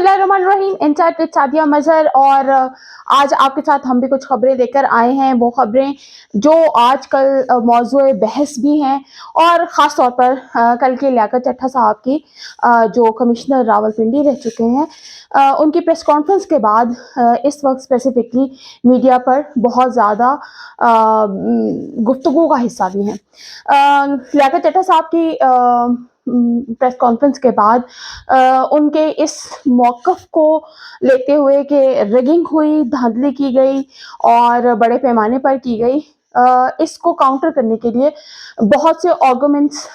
बिस्मिल्लाहिर्रहमानिर्रहीम। Insight with Sadia मजहर। और आज आपके साथ हम भी कुछ खबरें लेकर आए हैं, वो खबरें जो आजकल मौजूए बहस भी हैं, और ख़ास तौर पर कल के लियाकत चट्टा साहब की जो कमिश्नर रावलपिंडी रह चुके हैं, उनकी प्रेस कॉन्फ्रेंस के बाद इस वक्त स्पेसिफिकली मीडिया पर बहुत ज़्यादा गुफ्तगू का हिस्सा भी हैं। लियाकत चट्टा साहब की प्रेस कॉन्फ्रेंस के बाद उनके इस मौक़िफ़ को लेते हुए कि रिगिंग हुई, धांधली की गई और बड़े पैमाने पर की गई, इसको काउंटर करने के लिए बहुत से आर्गुमेंट्स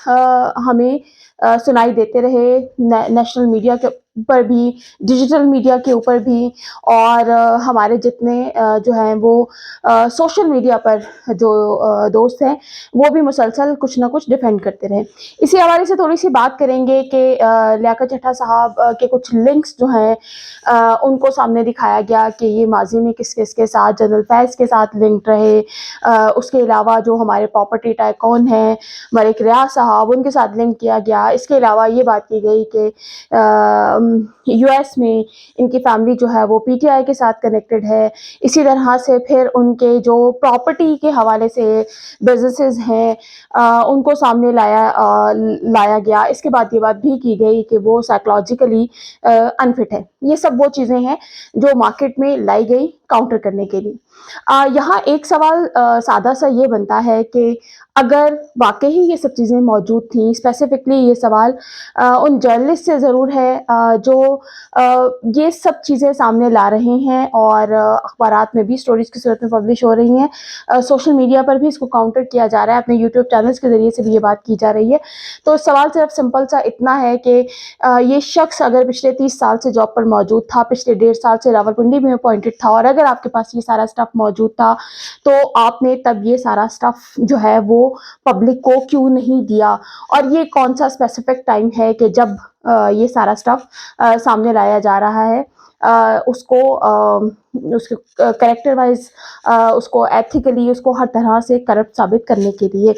हमें सुनाई देते रहे, नेशनल मीडिया के ऊपर भी, डिजिटल मीडिया के ऊपर भी, और हमारे जितने जो हैं वो सोशल मीडिया पर जो दोस्त हैं, वो भी मुसलसल कुछ ना कुछ डिफेंड करते रहे। इसी हवाले से थोड़ी सी बात करेंगे कि लियाकत चट्टा साहब के कुछ लिंक्स जो हैं उनको सामने दिखाया गया कि ये माजी में किस किस के साथ, जनरल फैज़ के साथ लिंक्ड रहे। उसके अलावा जो हमारे प्रॉपर्टी टाइकून हैं मलिक रियाज साहब, उनके साथ लिंक किया गया। इसके अलावा ये बात की गई कि यूएस में इनकी फैमिली जो है वो पीटीआई के साथ कनेक्टेड है। इसी तरह से फिर उनके जो प्रॉपर्टी के हवाले से बिजनेसेस हैं उनको सामने लाया गया। इसके बाद ये बात भी की गई कि वो साइकोलॉजिकली अनफिट है। ये सब वो चीज़ें हैं जो मार्केट में लाई गई काउंटर करने के लिए। यहाँ एक सवाल सादा सा ये बनता है कि अगर वाकई ये सब चीज़ें मौजूद थी, स्पेसिफिकली ये सवाल उन जर्नलिस्ट से ज़रूर है जो ये सब चीज़ें सामने ला रहे हैं और अखबारात में भी स्टोरीज़ की सूरत में पब्लिश हो रही हैं, सोशल मीडिया पर भी इसको काउंटर किया जा रहा है, अपने यूट्यूब चैनल्स के ज़रिए से भी ये बात की जा रही है। तो सवाल सिर्फ सिंपल सा इतना है कि ये शख्स अगर पिछले 30 साल से जॉब पर मौजूद था, पिछले 1.5 साल से रावलपिंडी में अपॉइंटेड था, और अगर आपके पास ये सारा स्टफ मौजूद था तो आपने तब ये सारा स्टफ जो है वो पब्लिक को क्यों नहीं दिया? और ये कौन सा स्पेसिफिक टाइम है कि जब ये सारा स्टफ सामने लाया जा रहा है, उसको उसके कैरेक्टर वाइज, उसको एथिकली, उसको हर तरह से करप्ट साबित करने के लिए।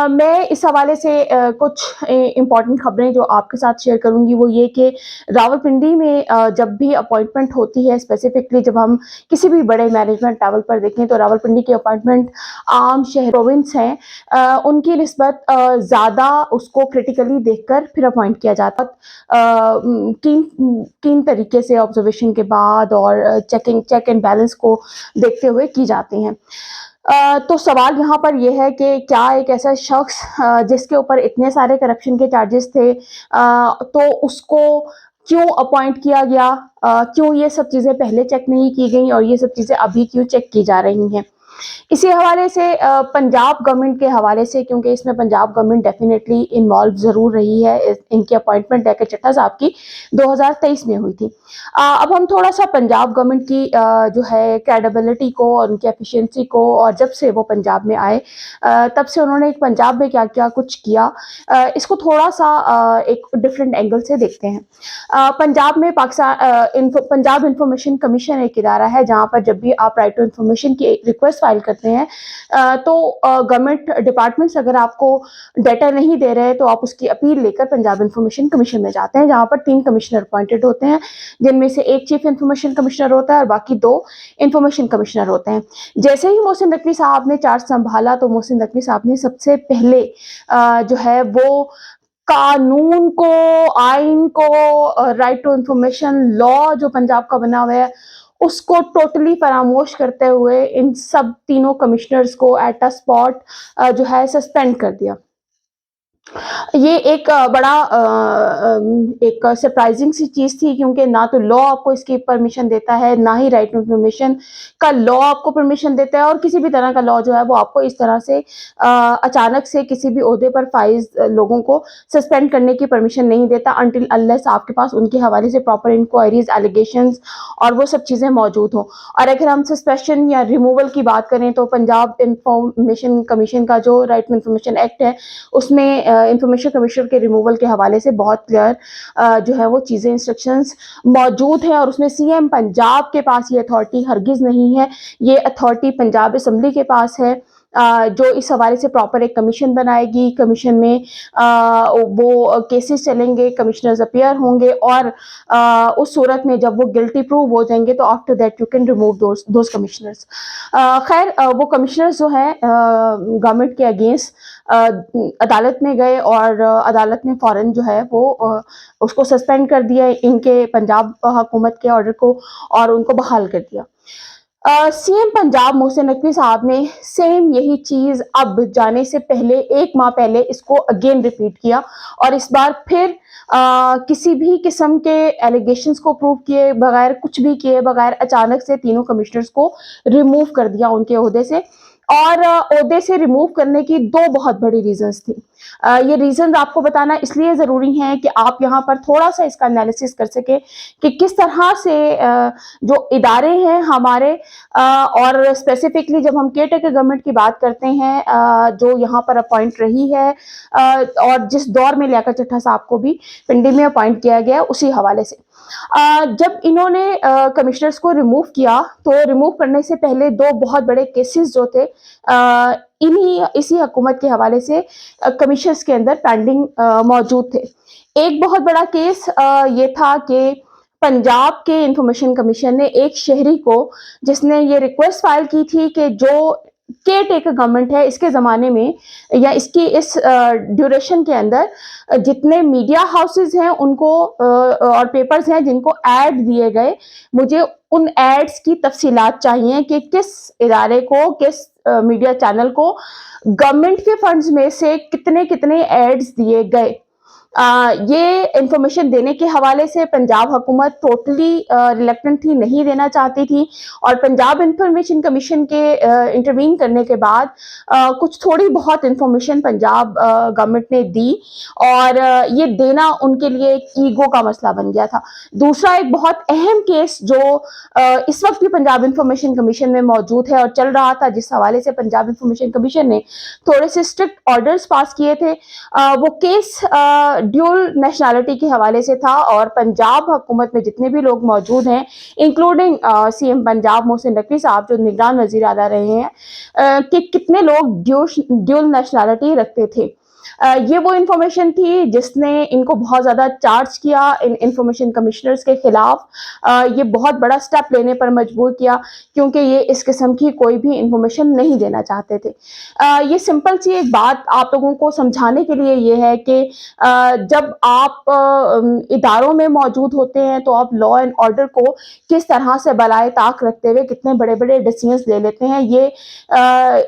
मैं इस हवाले से कुछ इम्पॉर्टेंट खबरें जो आपके साथ शेयर करूंगी वो ये कि रावलपिंडी में जब भी अपॉइंटमेंट होती है, स्पेसिफिकली जब हम किसी भी बड़े मैनेजमेंट लेवल पर देखें, तो रावलपिंडी की अपॉइंटमेंट आम शहर प्रोविंस हैं, उनकी निस्बत ज़्यादा उसको क्रिटिकली देखकर फिर अपॉइंट किया जाता है। तीन तरीके से ऑब्जर्वेशन के बाद और चेक एंड बैलेंस को देखते हुए की जाती हैं। तो सवाल यहाँ पर यह है कि क्या एक ऐसा शख्स जिसके ऊपर इतने सारे करप्शन के चार्जेस थे, तो उसको क्यों अपॉइंट किया गया? क्यों ये सब चीज़ें पहले चेक नहीं की गई और ये सब चीज़ें अभी क्यों चेक की जा रही हैं? इसी हवाले से पंजाब गवर्नमेंट के हवाले से, क्योंकि इसमें पंजाब गवर्नमेंट डेफिनेटली इन्वॉल्व ज़रूर रही है, इनकी अपॉइंटमेंट लियाकत चट्टा साहब की 2023 में हुई थी। अब हम थोड़ा सा पंजाब गवर्नमेंट की जो है क्रेडिबिलिटी को और उनकी एफिशिएंसी को, और जब से वो पंजाब में आए तब से उन्होंने पंजाब में क्या क्या कुछ किया, इसको थोड़ा सा एक डिफरेंट एंगल से देखते हैं। पंजाब में पंजाब इंफॉर्मेशन कमीशन एक इदारा है जहाँ पर जब भी आप राइट टू इंफॉर्मेशन की रिक्वेस्ट फाइल करते हैं तो गवर्नमेंट डिपार्टमेंट्स अगर आपको डाटा नहीं दे रहे तो आप उसकी अपील लेकर पंजाब इंफॉर्मेशन कमीशन में जाते हैं, जहाँ पर 3 कमिश्नर अपॉइंटेड होते हैं, जिनमें से एक चीफ इंफॉर्मेशन कमिश्नर होता है और बाकी 2 इंफॉर्मेशन कमिश्नर होते हैं। जैसे ही मोहसिन नकवी साहब ने चार्ज संभाला तो मोहसिन नकवी साहब ने सबसे पहले जो है वो कानून को, आइन को, राइट टू इंफॉर्मेशन लॉ जो पंजाब का बना हुआ है उसको टोटली फरामोश करते हुए इन सब तीनों कमिश्नर्स को एट अ स्पॉट जो है सस्पेंड कर दिया। ये एक बड़ा एक सरप्राइजिंग सी चीज़ थी, क्योंकि ना तो लॉ आपको इसकी परमिशन देता है, ना ही राइट टू इंफॉर्मेशन का लॉ आपको परमिशन देता है, और किसी भी तरह का लॉ जो है वो आपको इस तरह से अचानक से किसी भी ओहदे पर फाइज लोगों को सस्पेंड करने की परमिशन नहीं देता अनटिल अनलेस आपके पास उनके हवाले से प्रॉपर इंक्वायरीज, एलिगेशंस और वो सब चीज़ें मौजूद हों। और अगर हम सस्पेंशन या रिमूवल की बात करें तो पंजाब इंफॉर्मेशन कमीशन का जो राइट टू इंफॉर्मेशन एक्ट है उसमें इंफॉर्मेशन कमिश्नर के रिमूवल के हवाले से बहुत क्लियर जो है वो चीज़ें, इंस्ट्रक्शंस मौजूद है, और उसमें सीएम पंजाब के पास ये अथॉरिटी हरगिज़ नहीं है, ये अथॉरिटी पंजाब असेंबली के पास है। जो इस हवाले से प्रॉपर एक कमीशन बनाएगी। कमीशन में वो केसेस चलेंगे, कमिश्नर्स अपीयर होंगे और उस सूरत में जब वो गिल्टी प्रूव हो जाएंगे तो after that you can remove those commissioners. खैर वो कमिश्नर्स जो हैं गवर्नमेंट के अगेंस्ट अदालत में गए और अदालत ने फ़ौरन जो है वो उसको सस्पेंड कर दिया इनके पंजाब हुकूमत के ऑर्डर को और उनको बहाल कर दिया। सीएम पंजाब मोहसिन नकवी साहब ने सेम यही चीज़ अब जाने से पहले 1 माह पहले इसको अगेन रिपीट किया और इस बार फिर किसी भी किस्म के एलिगेशंस को प्रूव किए बगैर, कुछ भी किए बगैर अचानक से तीनों कमिश्नर्स को रिमूव कर दिया उनके ओहदे से। और ओहदे से रिमूव करने की 2 बहुत बड़ी रीज़न्स थी। ये रीज़न्स आपको बताना इसलिए ज़रूरी हैं कि आप यहाँ पर थोड़ा-सा इसका एनालिसिस कर सकें कि किस तरह से जो इदारे हैं हमारे और स्पेसिफिकली जब हम केयरटेकर गवर्नमेंट की बात करते हैं जो यहाँ पर अपॉइंट रही है और जिस दौर में लियाकत चड्ढा साहब को भी पिंडी में अपॉइंट किया गया उसी हवाले से। जब इन्होंने कमिश्नर्स को रिमूव किया तो रिमूव करने से पहले 2 बहुत बड़े केसेस जो थे इसी हुकूमत के हवाले से कमिश्नर्स के अंदर पेंडिंग मौजूद थे। एक बहुत बड़ा केस ये था कि पंजाब के इंफॉर्मेशन कमीशन ने एक शहरी को, जिसने ये रिक्वेस्ट फाइल की थी कि जो केयर टेकर गवर्नमेंट है इसके ज़माने में या इसकी इस ड्यूरेशन के अंदर जितने मीडिया हाउसेस हैं उनको और पेपर्स हैं जिनको ऐड दिए गए, मुझे उन एड्स की तफसीलात चाहिए कि किस इदारे को, किस मीडिया चैनल को गवर्नमेंट के फंड्स में से कितने एड्स दिए गए। ये इंफॉर्मेशन देने के हवाले से पंजाब हुकूमत टोटली रिलक्टेंट थी, नहीं देना चाहती थी और पंजाब इंफॉर्मेशन कमीशन के इंटरवीन करने के बाद कुछ थोड़ी बहुत इंफॉर्मेशन पंजाब गवर्नमेंट ने दी और ये देना उनके लिए एक ईगो का मसला बन गया था। दूसरा एक बहुत अहम केस जो इस वक्त भी पंजाब इंफॉर्मेशन कमीशन में मौजूद है और चल रहा था, जिस हवाले से पंजाब इंफॉर्मेशन कमीशन ने थोड़े से स्ट्रिक्ट ऑर्डर्स पास किए थे, वो केस ड्यूल नेशनैलिटी के हवाले से था और पंजाब हुकूमत में जितने भी लोग मौजूद हैं इंक्लूडिंग सीएम पंजाब मोहसिन नकवी साहब जो निगरान वजीर आला रहे हैं कि कितने लोग ड्यूल नेशनैलिटी रखते थे। ये वो इंफॉर्मेशन थी जिसने इनको बहुत ज़्यादा चार्ज किया इन इंफॉर्मेशन कमिश्नर्स के खिलाफ, ये बहुत बड़ा स्टेप लेने पर मजबूर किया क्योंकि ये इस किस्म की कोई भी इंफॉर्मेशन नहीं देना चाहते थे। ये सिंपल सी एक बात आप लोगों को समझाने के लिए ये है कि जब आप इदारों में मौजूद होते हैं तो आप लॉ एंड ऑर्डर को किस तरह से बलाए ताक रखते हुए कितने बड़े बड़े डिसीजंस ले लेते हैं। ये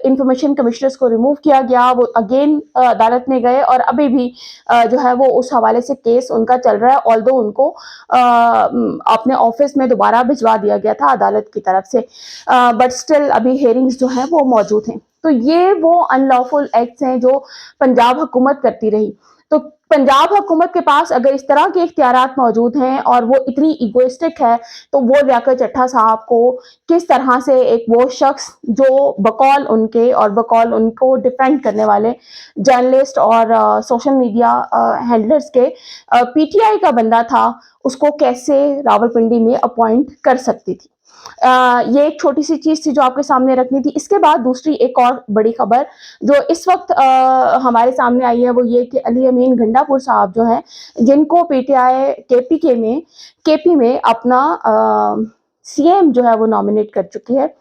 इंफॉर्मेशन कमिश्नर्स को रिमूव किया गया, वो अगेन अदालत में गए और अभी भी जो है वो उस हवाले से केस उनका चल रहा है, ऑल्दो उनको अपने ऑफिस में दोबारा भिजवा दिया गया था अदालत की तरफ से, बट स्टिल अभी हेयरिंग्स जो हैं वो मौजूद हैं। तो ये वो अनलॉफुल एक्ट्स हैं जो पंजाब हुकूमत करती रही। तो पंजाब हुकूमत के पास अगर इस तरह के इख्तियारात मौजूद हैं और वो इतनी इगोइस्टिक है तो वो लियाकत चड्ढा साहब को किस तरह से एक वो शख्स जो बकौल उनके और बकौल उनको डिफेंड करने वाले जर्नलिस्ट और सोशल मीडिया हैंडलर्स के पीटीआई का बंदा था, उसको कैसे रावलपिंडी में अपॉइंट कर सकती थी। ये एक छोटी सी चीज़ थी जो आपके सामने रखनी थी। इसके बाद दूसरी एक और बड़ी खबर जो इस वक्त हमारे सामने आई है वो ये कि अली अमीन गंडापुर साहब जो हैं जिनको पीटीआई केपी में अपना सीएम जो है वो नॉमिनेट कर चुकी है,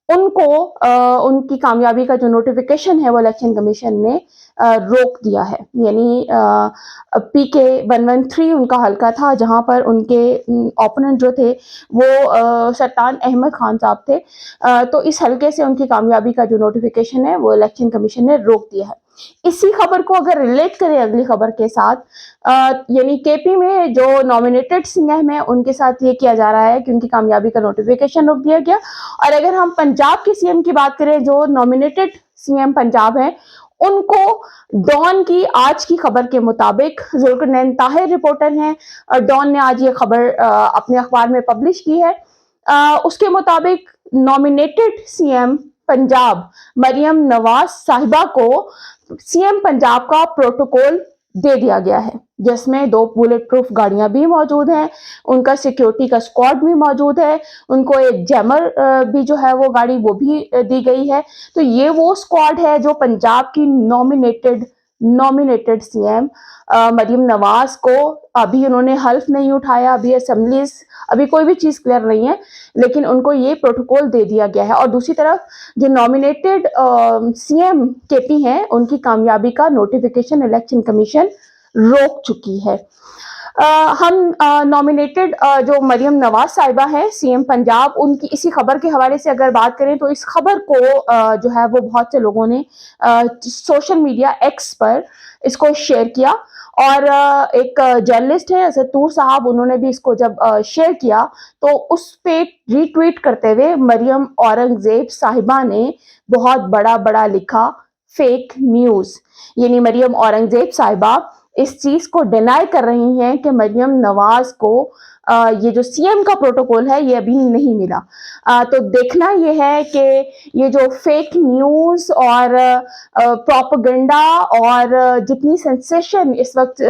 उनको उनकी कामयाबी का जो नोटिफिकेशन है वो इलेक्शन कमीशन ने रोक दिया है। यानी पीके 113 उनका हल्का था जहां पर उनके ओपोनेंट जो थे वो सल्तान अहमद खान साहब थे, तो इस हल्के से उनकी कामयाबी का जो नोटिफिकेशन है वो इलेक्शन कमीशन ने रोक दिया है। इसी खबर को अगर रिलेट करें अगली खबर के साथ, यानी केपी में जो नॉमिनेटेड सीएम है उनके साथ ये किया जा रहा है कि उनकी कामयाबी का नोटिफिकेशन रोक दिया गया। और अगर हम पंजाब के सीएम की बात करें जो नॉमिनेटेड सीएम पंजाब है, उनको डॉन की आज की खबर के मुताबिक जुल्करनैन ताहिर रिपोर्टर हैं, डॉन ने आज ये खबर अपने अखबार में पब्लिश की है। उसके मुताबिक नॉमिनेटेड सीएम पंजाब मरियम नवाज साहिबा को सीएम पंजाब का प्रोटोकॉल दे दिया गया है, जिसमें 2 बुलेट प्रूफ गाड़ियाँ भी मौजूद हैं, उनका सिक्योरिटी का स्क्वाड भी मौजूद है, उनको एक जैमर भी जो है वो गाड़ी वो भी दी गई है। तो ये वो स्क्वाड है जो पंजाब की नॉमिनेटेड सीएम मरीम नवाज को, अभी उन्होंने हल्फ नहीं उठाया, अभी असेंबलीज, अभी कोई भी चीज़ क्लियर नहीं है, लेकिन उनको ये प्रोटोकॉल दे दिया गया है। और दूसरी तरफ जो नॉमिनेटेड सीएम केपी हैं, उनकी कामयाबी का नोटिफिकेशन इलेक्शन कमीशन रोक चुकी है। हम नॉमिनेटेड जो मरियम नवाज साहिबा हैं सीएम पंजाब, उनकी इसी खबर के हवाले से अगर बात करें तो इस खबर को जो है वो बहुत से लोगों ने सोशल मीडिया एक्स पर इसको शेयर किया, और एक जर्नलिस्ट है असतूर साहब, उन्होंने भी इसको जब शेयर किया तो उस पे रीट्वीट करते हुए मरियम औरंगजेब साहिबा ने बहुत बड़ा लिखा फेक न्यूज़। यानी मरियम औरंगजेब साहिबा इस चीज़ को डिनाई कर रही हैं कि मरियम नवाज को ये जो सीएम का प्रोटोकॉल है ये अभी नहीं मिला। तो देखना ये है कि ये जो फेक न्यूज़ और प्रोपेगेंडा और जितनी सेंसेशन इस वक्त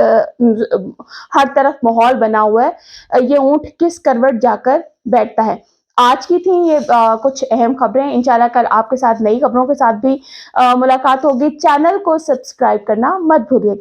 हर तरफ माहौल बना हुआ है, ये ऊँट किस करवट जाकर बैठता है। आज की थी ये कुछ अहम खबरें। इंशाल्लाह कल आपके साथ नई खबरों के साथ भी मुलाकात होगी। चैनल को सब्सक्राइब करना मत भूलिएगा।